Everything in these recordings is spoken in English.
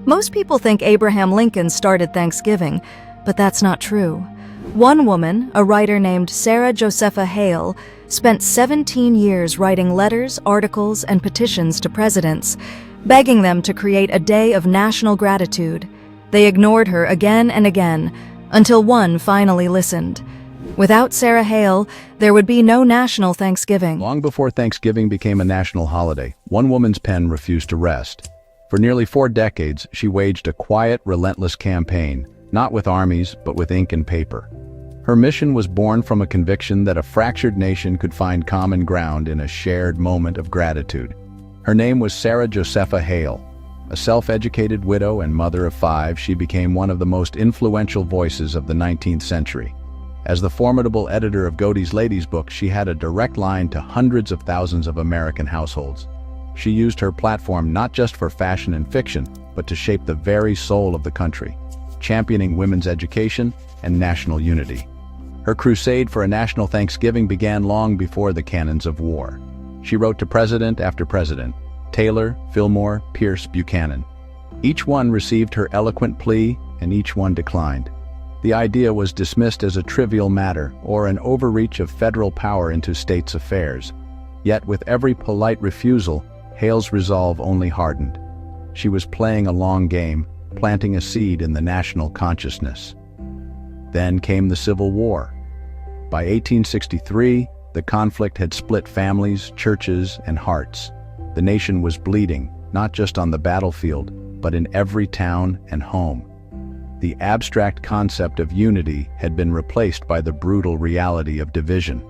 Most people think Abraham Lincoln started Thanksgiving, but that's not true. One woman, a writer named Sarah Josepha Hale, spent 17 years writing letters, articles, and petitions to presidents, begging them to create a day of national gratitude. They ignored her again and again, until one finally listened. Without Sarah Hale, there would be no national Thanksgiving. Long before Thanksgiving became a national holiday, one woman's pen refused to rest. For nearly 4 decades, she waged a quiet, relentless campaign, not with armies, but with ink and paper. Her mission was born from a conviction that a fractured nation could find common ground in a shared moment of gratitude. Her name was Sarah Josepha Hale. A self-educated widow and mother of 5, she became one of the most influential voices of the 19th century. As the formidable editor of Godey's Ladies book, she had a direct line to hundreds of thousands of American households. She used her platform not just for fashion and fiction, but to shape the very soul of the country, championing women's education and national unity. Her crusade for a national Thanksgiving began long before the cannons of war. She wrote to president after president, Taylor, Fillmore, Pierce, Buchanan. Each one received her eloquent plea, and each one declined. The idea was dismissed as a trivial matter or an overreach of federal power into states' affairs. Yet with every polite refusal, Hale's resolve only hardened. She was playing a long game, planting a seed in the national consciousness. Then came the Civil War. By 1863, the conflict had split families, churches, and hearts. The nation was bleeding, not just on the battlefield, but in every town and home. The abstract concept of unity had been replaced by the brutal reality of division.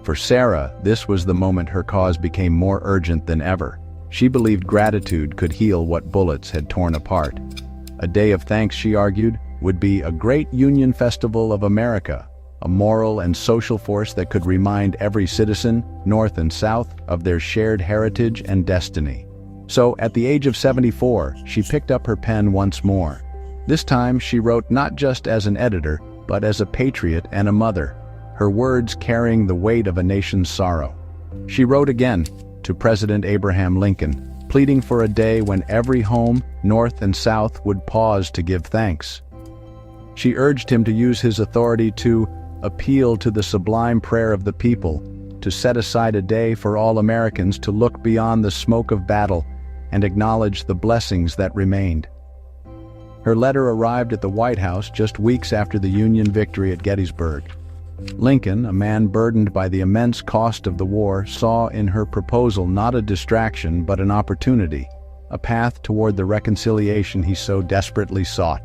For Sarah, this was the moment her cause became more urgent than ever. She believed gratitude could heal what bullets had torn apart. A day of thanks, she argued, would be a great Union Festival of America, a moral and social force that could remind every citizen, North and South, of their shared heritage and destiny. So, at the age of 74, she picked up her pen once more. This time, she wrote not just as an editor, but as a patriot and a mother, her words carrying the weight of a nation's sorrow. She wrote again to President Abraham Lincoln, pleading for a day when every home, North and South, would pause to give thanks. She urged him to use his authority to appeal to the sublime prayer of the people, to set aside a day for all Americans to look beyond the smoke of battle and acknowledge the blessings that remained. Her letter arrived at the White House just weeks after the Union victory at Gettysburg. Lincoln, a man burdened by the immense cost of the war, saw in her proposal not a distraction but an opportunity, a path toward the reconciliation he so desperately sought.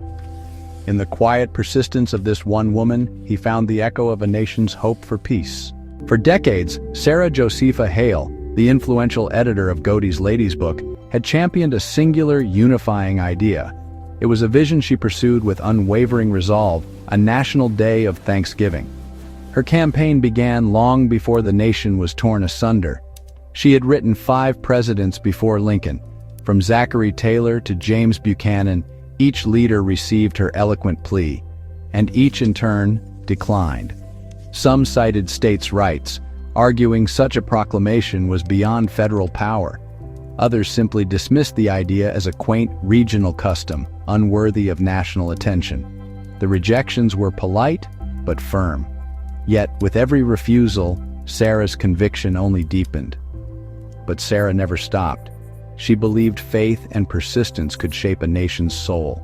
In the quiet persistence of this one woman, he found the echo of a nation's hope for peace. For decades, Sarah Josepha Hale, the influential editor of Godey's Ladies book, had championed a singular, unifying idea. It was a vision she pursued with unwavering resolve, a national day of Thanksgiving. Her campaign began long before the nation was torn asunder. She had written 5 presidents before Lincoln. From Zachary Taylor to James Buchanan, each leader received her eloquent plea, and each in turn declined. Some cited states' rights, arguing such a proclamation was beyond federal power. Others simply dismissed the idea as a quaint regional custom, unworthy of national attention. The rejections were polite, but firm. Yet, with every refusal, Sarah's conviction only deepened. But Sarah never stopped. She believed faith and persistence could shape a nation's soul.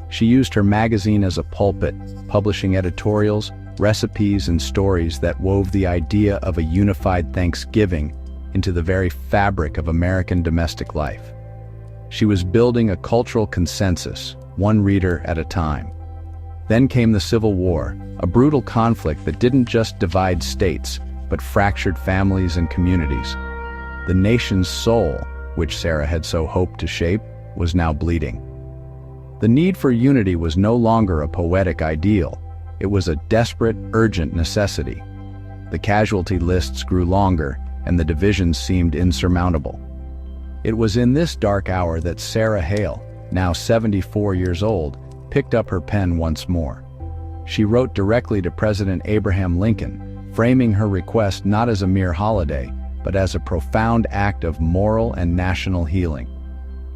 She used her magazine as a pulpit, publishing editorials, recipes, and stories that wove the idea of a unified Thanksgiving into the very fabric of American domestic life. She was building a cultural consensus, one reader at a time. Then came the Civil War, a brutal conflict that didn't just divide states, but fractured families and communities. The nation's soul, which Sarah had so hoped to shape, was now bleeding. The need for unity was no longer a poetic ideal. It was a desperate, urgent necessity. The casualty lists grew longer, and the divisions seemed insurmountable. It was in this dark hour that Sarah Hale, now 74 years old, picked up her pen once more. She wrote directly to President Abraham Lincoln, framing her request not as a mere holiday, but as a profound act of moral and national healing.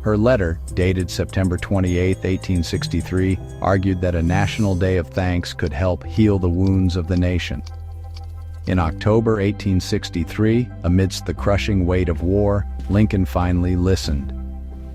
Her letter, dated September 28, 1863, argued that a national day of thanks could help heal the wounds of the nation. In October 1863, amidst the crushing weight of war, Lincoln finally listened.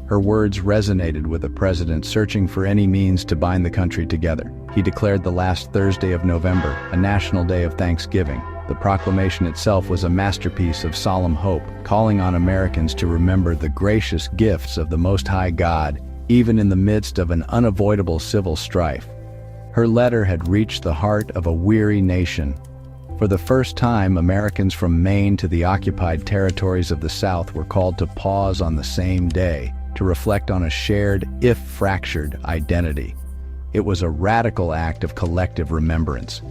Her words resonated with a president searching for any means to bind the country together. He declared the last Thursday of November a national day of thanksgiving. The proclamation itself was a masterpiece of solemn hope, calling on Americans to remember the gracious gifts of the Most High God, even in the midst of an unavoidable civil strife. Her letter had reached the heart of a weary nation. For the first time, Americans from Maine to the occupied territories of the South were called to pause on the same day, to reflect on a shared, if fractured, identity. It was a radical act of collective remembrance.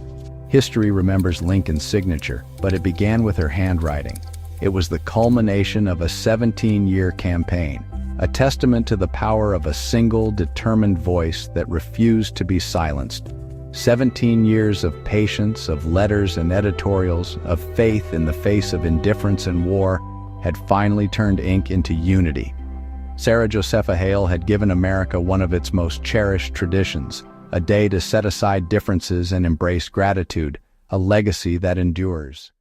History remembers Lincoln's signature, but it began with her handwriting. It was the culmination of a 17-year campaign, a testament to the power of a single, determined voice that refused to be silenced. 17 years of patience, of letters and editorials, of faith in the face of indifference and war, had finally turned ink into unity. Sarah Josepha Hale had given America one of its most cherished traditions, a day to set aside differences and embrace gratitude, a legacy that endures.